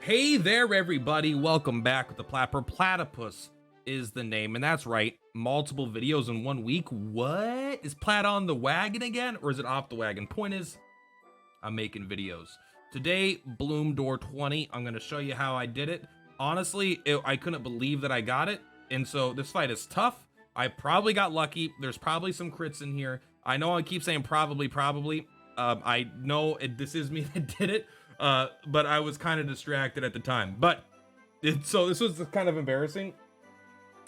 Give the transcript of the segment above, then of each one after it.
Hey there, everybody. Welcome back with the Plat. Purplatypus is the name, and that's right. Multiple videos in 1 week. What? Is Plat on the wagon again, or is it off the wagon? Point is, I'm making videos. Today, Bloom Door 20. I'm going to show you how I did it. Honestly, I couldn't believe that I got it, and so this fight is tough. I probably got lucky. There's probably some crits in here. I know I keep saying probably. I know this is me that did it. But I was kind of distracted at the time. So this was kind of embarrassing.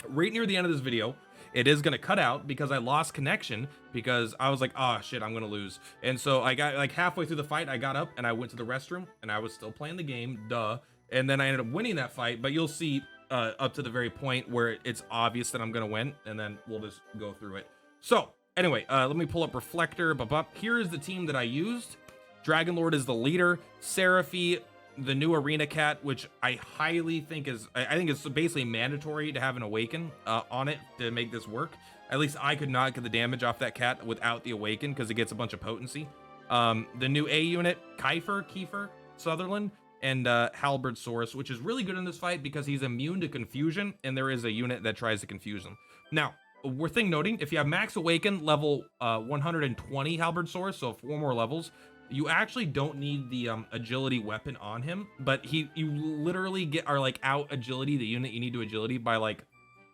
Right near the end of this video, it is going to cut out because I lost connection because I was like, oh shit, I'm going to lose. And so I got like halfway through the fight, I got up and I went to the restroom and I was still playing the game, duh. And then I ended up winning that fight, but you'll see up to the very point where it's obvious that I'm going to win, and then we'll just go through it. So anyway, let me pull up Reflector. Here is the team that I used. Dragon Lord is the leader. Seraphy, the new arena cat, which I highly think I think it's basically mandatory to have an awaken on it to make this work. At least I could not get the damage off that cat without the awaken because it gets a bunch of potency. The new A unit, Kiefer, Sutherland, and Halberd Source, which is really good in this fight because he's immune to confusion, and there is a unit that tries to confuse him. Now, worth noting, if you have max awaken level 120 Halberd Source, so 4 more levels, you actually don't need the agility weapon on him, but you literally are like out agility the unit you need to agility by like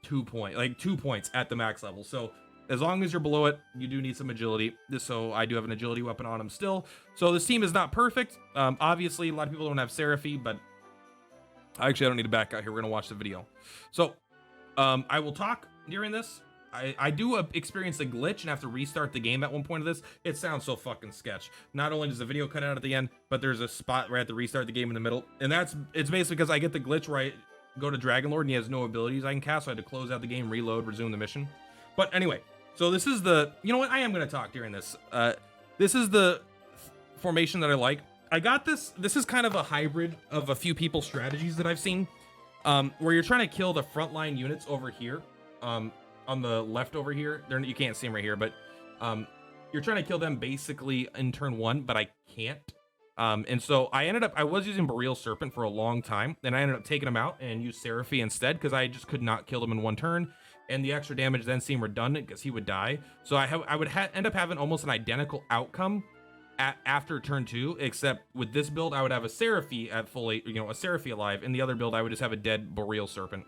2 points at the max level. So as long as you're below it, you do need some agility. So I do have an agility weapon on him still. So this team is not perfect. Obviously a lot of people don't have Seraphy, but actually I don't need to back out here. We're gonna watch the video. So I will talk during this. I do experience a glitch and have to restart the game at one point of this. It sounds so fucking sketch. Not only does the video cut out at the end, but there's a spot where I have to restart the game in the middle. And it's basically because I get the glitch where I go to Dragon Lord and he has no abilities I can cast, so I had to close out the game, reload, resume the mission. But anyway, so this is you know what? I am going to talk during this. This is the formation that I like. I got this. This is kind of a hybrid of a few people's strategies that I've seen, where you're trying to kill the frontline units over here. On the left over here, you can't see them right here, but you're trying to kill them basically in turn 1, but I can't. And so I was using Boreal Serpent for a long time, and I ended up taking them out and used Seraphy instead because I just could not kill them in 1 turn, and the extra damage then seemed redundant because he would die. So I would end up having almost an identical outcome after turn 2, except with this build I would have a Seraphy at fully, a Seraphy alive, and the other build I would just have a dead Boreal Serpent.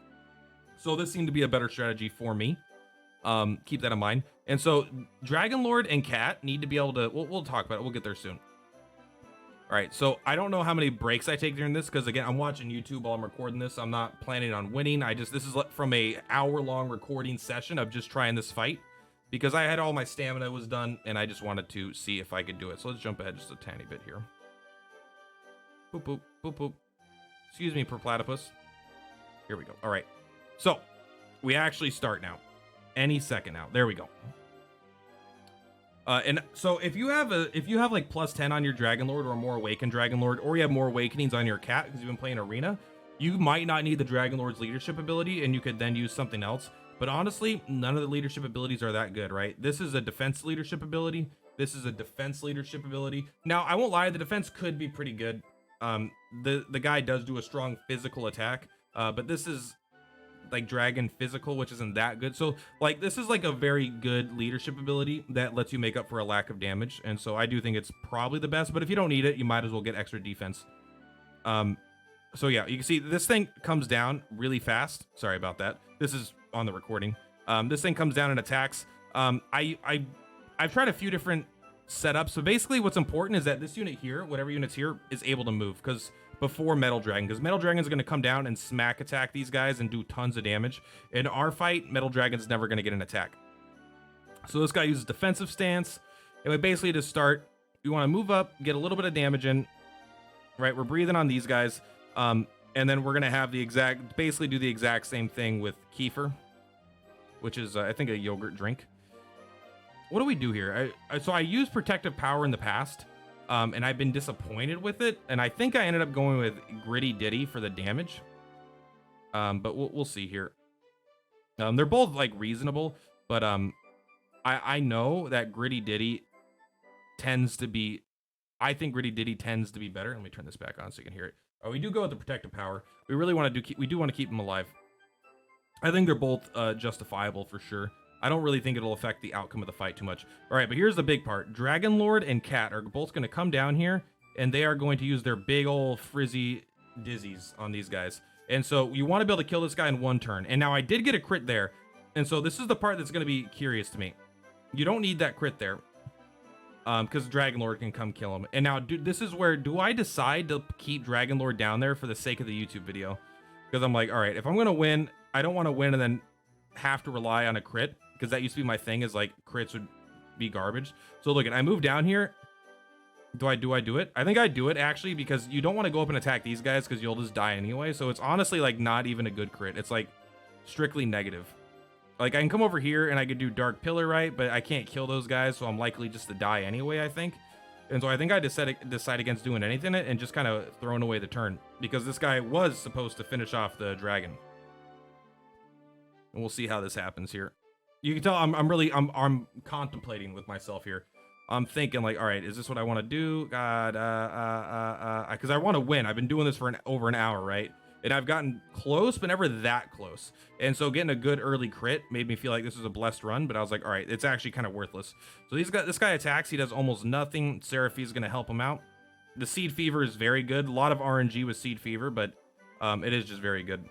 So this seemed to be a better strategy for me. Keep that in mind. And so Dragon Lord and Cat need to be able to, we'll talk about it. We'll get there soon. All right. So I don't know how many breaks I take during this, because again, I'm watching YouTube while I'm recording this. I'm not planning on winning. This is from a hour-long recording session of just trying this fight because I had all my stamina was done and I just wanted to see if I could do it. So let's jump ahead just a tiny bit here. Boop, boop, boop, boop. Excuse me, Purplatypus. Here we go. All right. So we actually start now. Any second now. There we go. And so if you have like +10 on your Dragon Lord or more awakened Dragon Lord, or you have more awakenings on your cat because you've been playing arena, you might not need the Dragon Lord's leadership ability and you could then use something else. But honestly, none of the leadership abilities are that good, right? This is a defense leadership ability. This is a defense leadership ability. Now, I won't lie, the defense could be pretty good. The guy does do a strong physical attack, but this is like dragon physical, which isn't that good. So like this is like a very good leadership ability that lets you make up for a lack of damage, and so I do think it's probably the best, but if you don't need it, you might as well get extra defense. So yeah, you can see this thing comes down really fast. Sorry about that. This is on the recording. This thing comes down and attacks. I've tried a few different setups. So basically what's important is that this unit here, whatever unit's here, is able to move before Metal Dragon, because Metal Dragon is going to come down and smack attack these guys and do tons of damage. In our fight, Metal Dragon's never going to get an attack. So this guy uses defensive stance, and we basically just start, we want to move up, get a little bit of damage in, right? We're breathing on these guys, and then we're going to have basically do the exact same thing with Kiefer, which is, I think, a yogurt drink. What do we do here? So I used Protective Power in the past, and I've been disappointed with it, and I think I ended up going with Gritty Ditty for the damage, but we'll see here. They're both like reasonable, but I know that Gritty Ditty tends to be, I think Gritty Ditty tends to be better. Let me turn this back on so you can hear it. Oh, we do go with the protective power. We really want to we do want to keep him alive. I think they're both justifiable for sure. I don't really think it'll affect the outcome of the fight too much. All right, but here's the big part. Dragon Lord and Cat are both going to come down here, and they are going to use their big old frizzy dizzies on these guys. And so you want to be able to kill this guy in one turn. And now I did get a crit there. And so this is the part that's going to be curious to me. You don't need that crit there. Because Dragon Lord can come kill him. And now, this is where, do I decide to keep Dragon Lord down there for the sake of the YouTube video? Because I'm like, all right, if I'm going to win, I don't want to win and then have to rely on a crit. Because that used to be my thing, is like, crits would be garbage. So look, I move down here. Do I do it? I think I do it, actually, because you don't want to go up and attack these guys because you'll just die anyway. So it's honestly, like, not even a good crit. It's, like, strictly negative. Like, I can come over here and I could do Dark Pillar, right? But I can't kill those guys, so I'm likely just to die anyway, I think. And so I think I decide against doing anything and just kind of throwing away the turn. Because this guy was supposed to finish off the dragon. And we'll see how this happens here. You can tell I'm contemplating with myself here. I'm thinking, like, all right, is this what I want to do? God, because I want to win. I've been doing this for over an hour, right? And I've gotten close, but never that close. And so getting a good early crit made me feel like this was a blessed run, but I was like, all right, it's actually kind of worthless. So this guy attacks, he does almost nothing. Seraphie is going to help him out. The Seed Fever is very good. A lot of RNG with Seed Fever, but it is just very good.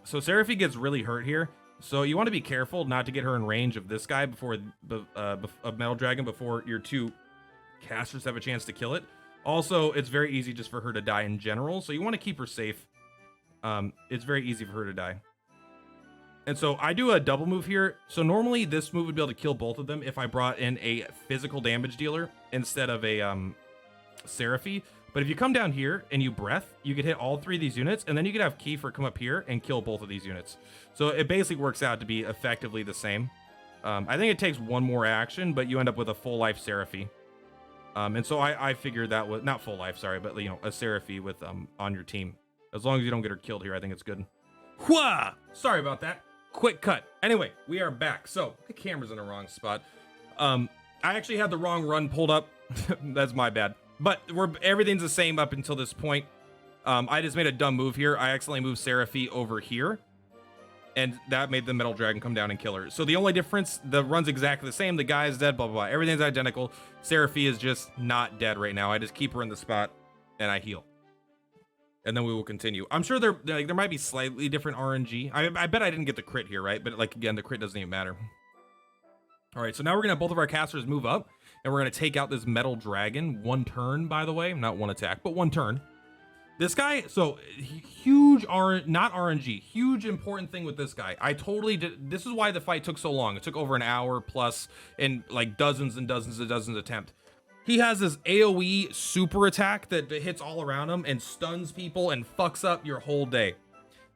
So Seraphie gets really hurt here. So you want to be careful not to get her in range of this guy before of Metal Dragon before your two casters have a chance to kill it. Also, it's very easy just for her to die in general, so you want to keep her safe. It's very easy for her to die. And so I do a double move here. So normally this move would be able to kill both of them if I brought in a physical damage dealer instead of a Seraphie. But if you come down here and you breath, you could hit all three of these units, and then you could have Kiefer come up here and kill both of these units. So it basically works out to be effectively the same. I think it takes one more action, but you end up with a full life Seraphie. And so I figured that was not full life, sorry, but, you know, a Seraphie with on your team. As long as you don't get her killed here, I think it's good. Whoa! Sorry about that. Quick cut. Anyway, we are back. So the camera's in the wrong spot. I actually had the wrong run pulled up. That's my bad. But everything's the same up until this point. I just made a dumb move here. I accidentally moved Seraphie over here. And that made the Metal Dragon come down and kill her. So the only difference, the run's exactly the same. The guy is dead, blah, blah, blah. Everything's identical. Seraphie is just not dead right now. I just keep her in the spot and I heal. And then we will continue. I'm sure there might be slightly different RNG. I bet I didn't get the crit here, right? But, like, again, the crit doesn't even matter. All right, so now we're going to have both of our casters move up. And we're going to take out this Metal Dragon. One turn, by the way. Not one attack, but one turn. This guy, so huge not RNG, huge important thing with this guy. I totally did. This is why the fight took so long. It took over an hour plus and like dozens and dozens and dozens of attempts. He has this AoE super attack that hits all around him and stuns people and fucks up your whole day.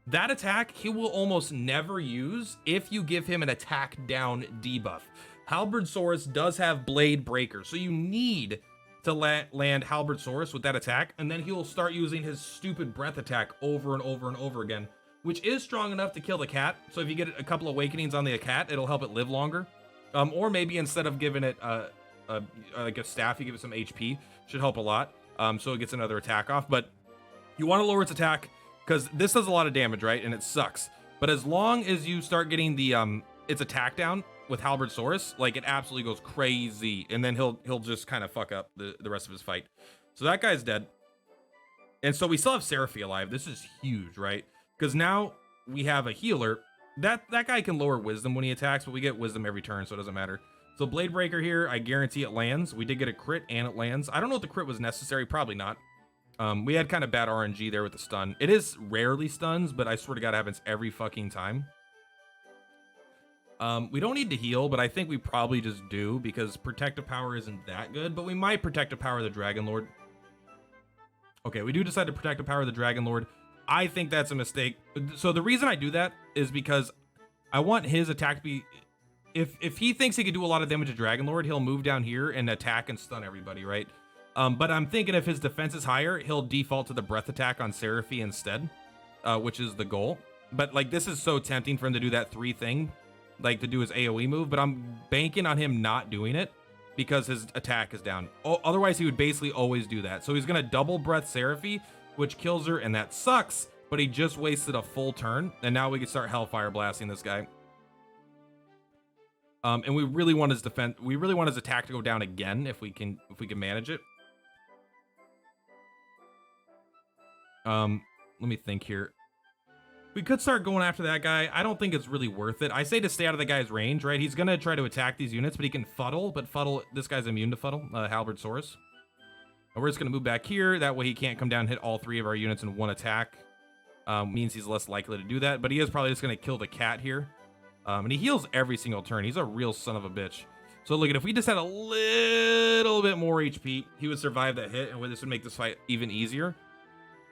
That attack he will almost never use if you give him an attack down debuff. Halberdsaurus does have Blade Breaker, so you need to land Halberdsaurus with that attack, and then he'll start using his stupid breath attack over and over and over again, which is strong enough to kill the cat. So if you get a couple of awakenings on the cat, it'll help it live longer. Or maybe instead of giving it like a staff, you give it some HP. Should help a lot. So it gets another attack off. But you want to lower its attack because this does a lot of damage, right? And it sucks. But as long as you start getting the its attack down with Halberdsaurus, like, it absolutely goes crazy, and then he'll just kind of fuck up the rest of his fight. So that guy's dead, and so we still have Seraphie alive. This is huge, right? Because now we have a healer. That guy can lower wisdom when he attacks, but we get wisdom every turn, so it doesn't matter. So Blade Breaker here, I guarantee it lands. We did get a crit and it lands. I don't know if the crit was necessary, probably not. We had kind of bad RNG there with the stun. It is rarely stuns, but I swear to God, it happens every fucking time. We don't need to heal, but I think we probably just do because protective power isn't that good, but we might protective power the Dragon Lord. Okay, we do decide to protective power the Dragon Lord. I think that's a mistake. So the reason I do that is because I want his attack to be, if he thinks he could do a lot of damage to Dragon Lord, he'll move down here and attack and stun everybody, right? But I'm thinking if his defense is higher, he'll default to the breath attack on Seraphie instead, which is the goal. But, like, this is so tempting for him to do that 3 thing. Like, to do his AoE move, but I'm banking on him not doing it because his attack is down. Otherwise, he would basically always do that. So he's going to double breath Seraphie which kills her, and that sucks, but he just wasted a full turn, and now we can start Hellfire blasting this guy. And we really want his defense, we really want his attack to go down again if we can manage it. Let me think here. We could start going after that guy. I don't think it's really worth it. I say to stay out of the guy's range, right? He's gonna try to attack these units, but he can fuddle, this guy's immune to fuddle, Halberdsaurus. And we're just gonna move back here. That way he can't come down and hit all 3 of our units in one attack. Means he's less likely to do that, but he is probably just gonna kill the cat here. And he heals every single turn. He's a real son of a bitch. So look, if we just had a little bit more HP, he would survive that hit, and this would make this fight even easier.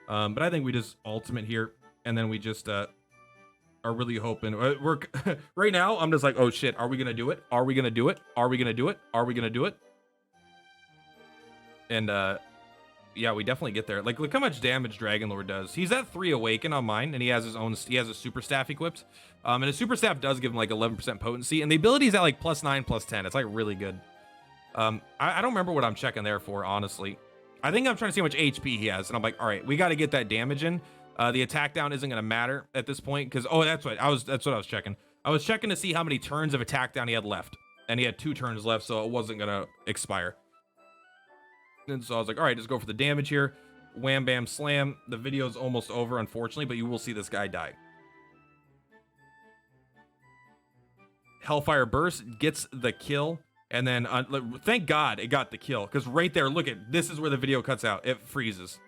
But I think we just ultimate here, and then we just are really hoping. We're right now, I'm just like, oh shit, are we gonna do it? Are we gonna do it? Are we gonna do it? Are we gonna do it? And yeah, we definitely get there. Like, look how much damage Dragonlord does. He's at 3 Awaken on mine, and he has a super staff equipped. And his super staff does give him like 11% potency, and the ability is at like +9, +10. It's like really good. I don't remember what I'm checking there for, honestly. I think I'm trying to see how much HP he has, and I'm like, all right, we got to get that damage in. The attack down isn't going to matter at this point, because that's what I was checking. I was checking to see how many turns of attack down he had left, and he had 2 turns left, so it wasn't going to expire. And so I was like, all right, just go for the damage here. Wham, bam, slam. The video's almost over, unfortunately, but you will see this guy die. Hellfire Burst gets the kill. And then, thank God it got the kill. Because right there, look at, this is where the video cuts out. It freezes.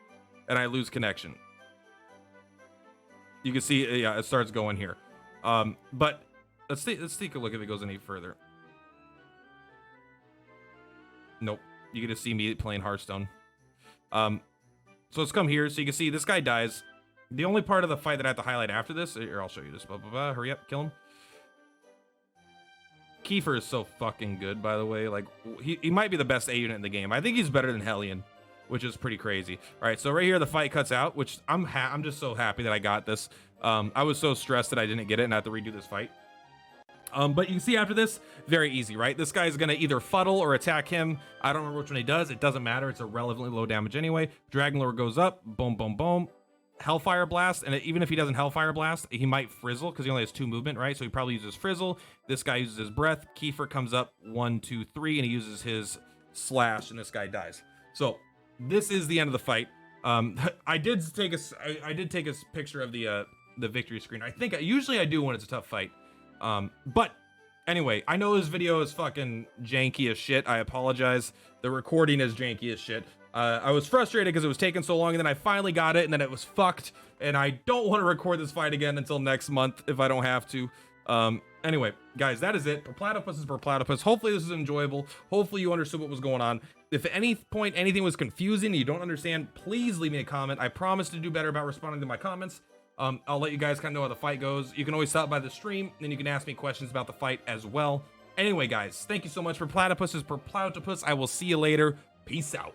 And I lose connection. You can see, yeah, it starts going here. But let's take a look if it goes any further. Nope. You get to see me playing Hearthstone. So let's come here. So you can see this guy dies. The only part of the fight that I have to highlight after this, here, I'll show you this. Blah, blah, blah. Hurry up, kill him. Kiefer is so fucking good, by the way. Like, he might be the best A unit in the game. I think he's better than Hellion, which is pretty crazy. All right, so right here the fight cuts out, which I'm just so happy that I got this. I was so stressed that I didn't get it and I had to redo this fight. But you can see after this, very easy, right? This guy's gonna either fuddle or attack him. I don't remember which one he does. It doesn't matter. It's irrelevantly low damage anyway. Dragonlord goes up, boom, boom, boom. Hellfire Blast, and even if he doesn't Hellfire Blast, he might Frizzle because he only has 2 movement, right? So he probably uses Frizzle. This guy uses his Breath. Kiefer comes up 1, 2, 3, and he uses his Slash, and this guy dies. So this is the end of the fight. I did take a picture of the victory screen. I think usually I do when it's a tough fight. But anyway, I know this video is fucking janky as shit. I apologize. The recording is janky as shit. I was frustrated because it was taking so long, and then I finally got it, and then it was fucked, and I don't want to record this fight again until next month if I don't have to. Anyway, guys, that is it. Purplatypus is Purplatypus. Hopefully this is enjoyable. Hopefully you understood what was going on. If at any point anything was confusing and you don't understand, please leave me a comment. I promise to do better about responding to my comments. I'll let you guys kind of know how the fight goes. You can always stop by the stream, and you can ask me questions about the fight as well. Anyway, guys, thank you so much. Purplatypus is Purplatypus. I will see you later. Peace out.